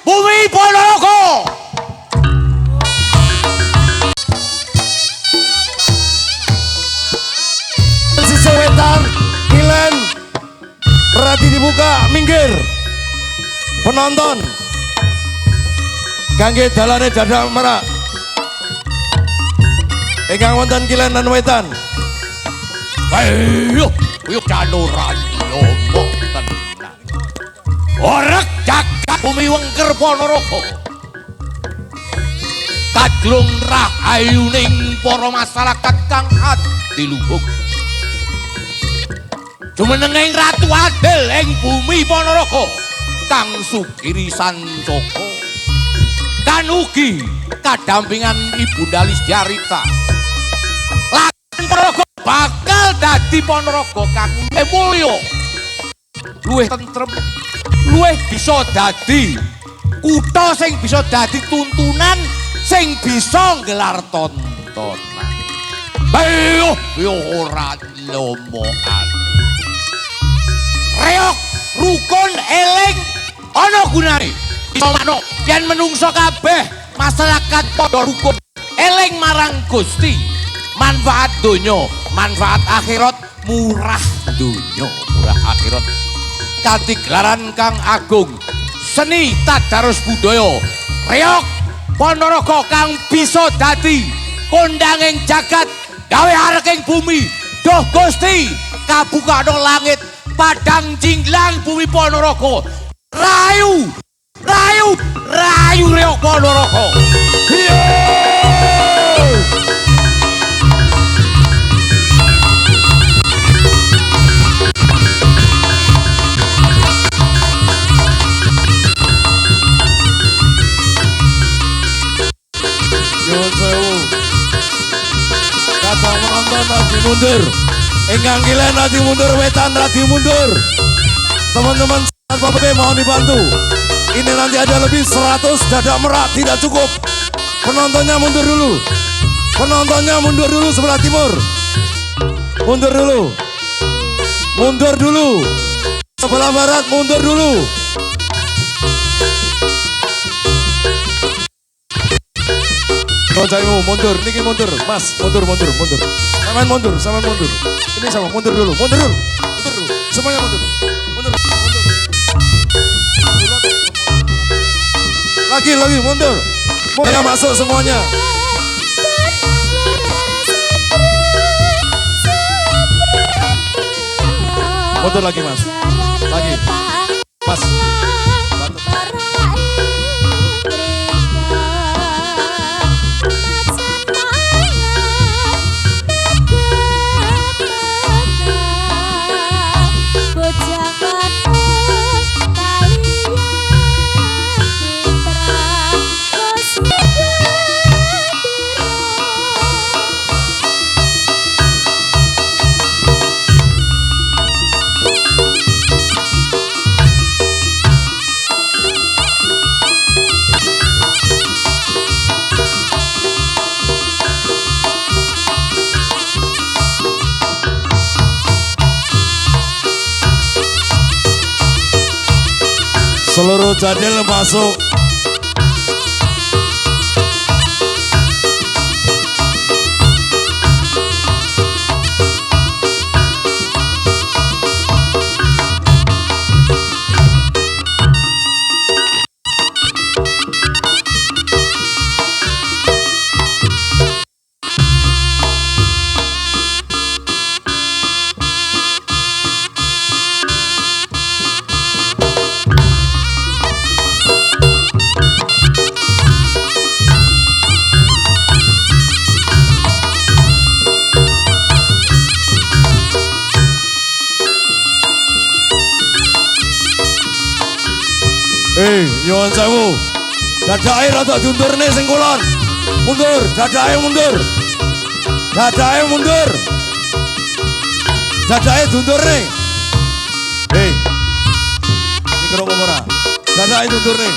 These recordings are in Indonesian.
Bumi Ponorogo. Sisi wetan, Kilen, Rati dibuka, minggir. Penonton, kangge dalane Dadak Merak. Ingkang wonten Kilen dan wetan. Ayo, yuk canuran lomo tenang. Orek jagat bumi wengker Ponorogo. Kadrung rahayuning para masyarakat kang ati luhung. Jumenenging Ratu Adil ing bumi Ponorogo kang sugiri sancaka. Kan ugi kadampingan Ibunda Listiarita. Lakon Ponorogo bakal dadi Ponorogo kang mulya. Luwih tentrem, luwih bisa dadi kutha sing bisa dadi tuntunan sing bisa nggelar tontonan. Ayo yo ora lomokan. Reok rukun eling ana gunane. Iso makno yen menungso kabeh masyarakat padha rukun eling marang Gusti. Manfaat donya, manfaat akhirat, murah donya, murah akhirat. Kanthi gelaran kang agung, seni tadarus budaya, reok Ponorogo kang bisa dadi kondanging jagat, gawe hareking bumi. Duh Gusti, kabukana langit, padang jinglang bumi Ponorogo. Rayu, rayu, rayu reok Ponorogo. Nyuwun sewu. Kadang menonton radi mundur. Ingkang Kilen radi mundur, wetan radi mundur. Teman-teman Satpol PP mohon dibantu. Ini nanti ada lebih 100 Dadak Merak tidak cukup. Penontonnya mundur dulu. Penontonnya mundur dulu sebelah timur. Mundur dulu. Mundur dulu. Sebelah barat mundur dulu. Konjaimu mundur, niki mundur, Mas, mundur. Saman mundur. Ini sama, mundur dulu. Semuanya mundur. Lagi, mundur. Semuanya masuk semuanya. Mundur lagi, Mas. Lagi. Mas. Bantu. Seluruh jadil masuk. Nyuwun sewu. Dadake rada diundurne sing kulon. Mundur, dadake mundur. Dadake mundur. Dadake diundurne. Hei. Iki karo ora. Dadake diundurne.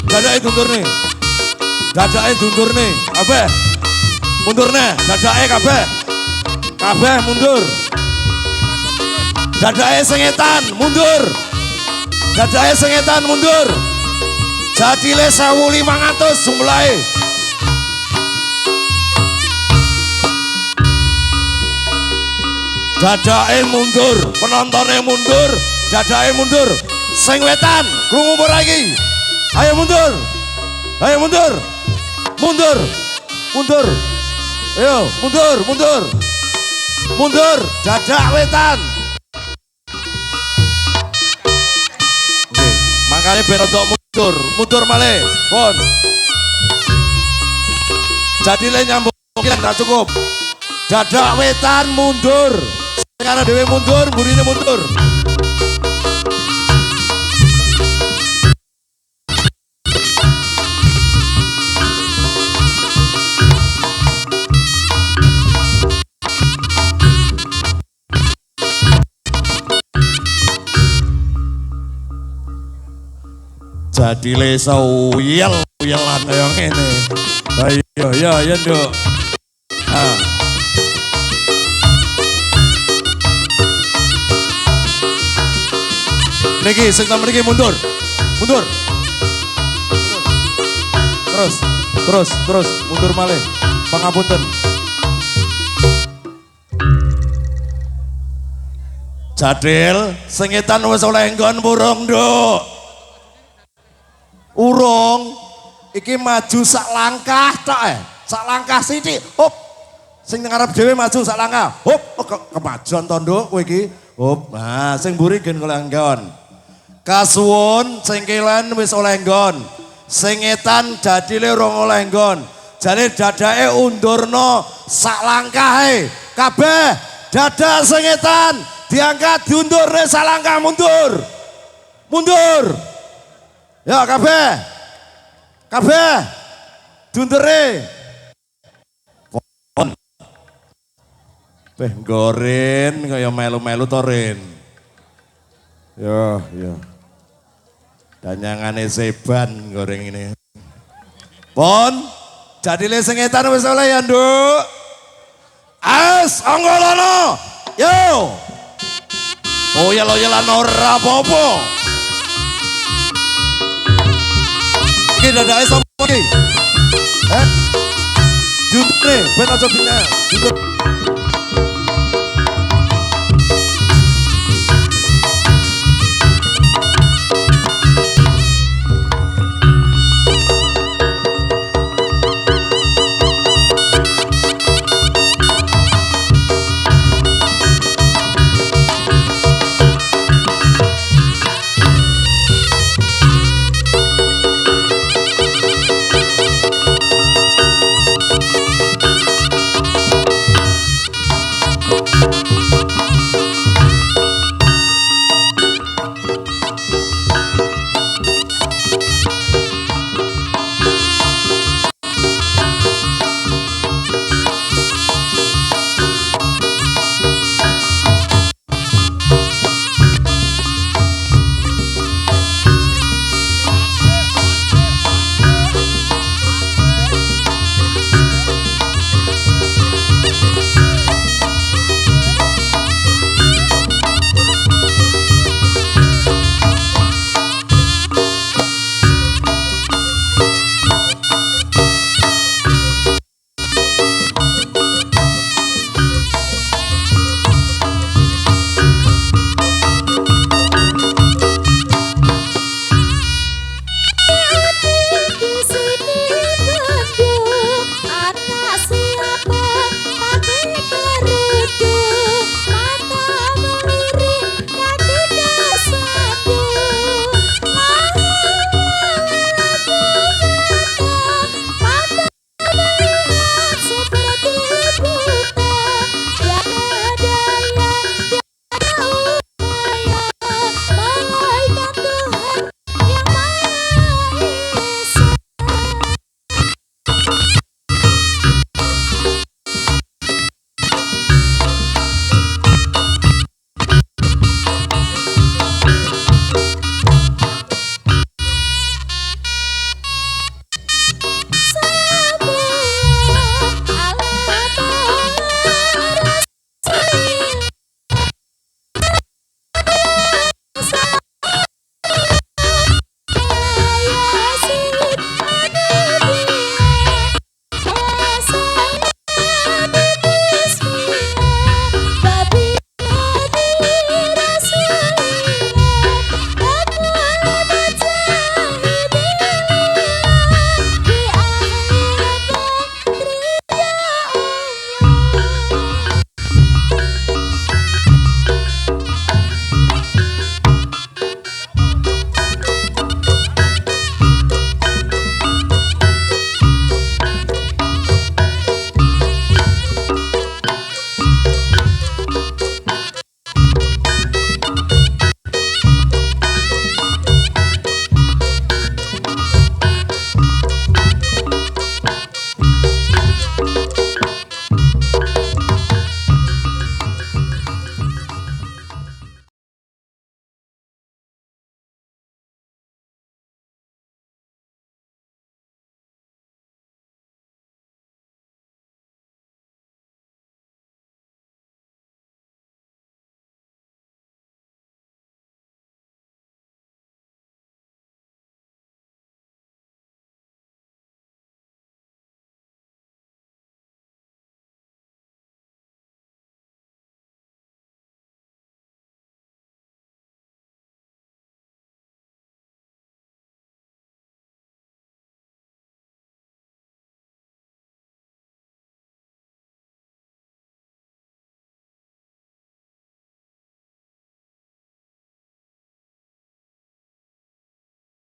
Dadake diundurne. Dadake diundurne. Kabeh. Mundurne, dadake kabeh. Kabeh mundur. Dadake sengetan mundur. Dadake sengetan mundur. Jadile 1500 jumlahe. Dadake mundur, penontonnya mundur, dadake mundur. Sing wetan, krungu ora iki? Ayo mundur. Ayo mundur. Mundur. Mundur. Ayo mundur, mundur. Mundur, dadak wetan. Nggih, makane ben rada mundur, mundur malih. Pun. Jadile nyambung ora cukup. Dadak wetan mundur. Sekarang dhewe mundur, burine mundur. Jadi lesa uyelan kaya ngene. Ayo ya nduk. Ah. Niki sing mriki mundur. Mundur. Terus mundur malih. Pangapunten. Jadil, sengitan wis oleh nggon burung, Nduk. Urung iki maju sak langkah tok sak langkah sithik hop sing ngarep dhewe maju sak langkah hop kemajuan to Nduk kowe iki hop nah sing mburi gen oleh nggon kasuwun sing kilen wis oleh nggon sing etan jadile urung oleh nggon jane dadake undurno sak langkahe kabeh dadak sing etan diangkat diundurne sak langkah mundur ya kabeh dundere pon beh goren kaya melu-melu to Rin ya danyangane seban goreng ini pon jadile sing etan wis oleh ya Nduk as anggolono yo oh ya lo ora apa-apa. Iki dadake sapa iki? Jundre, ben aja dina.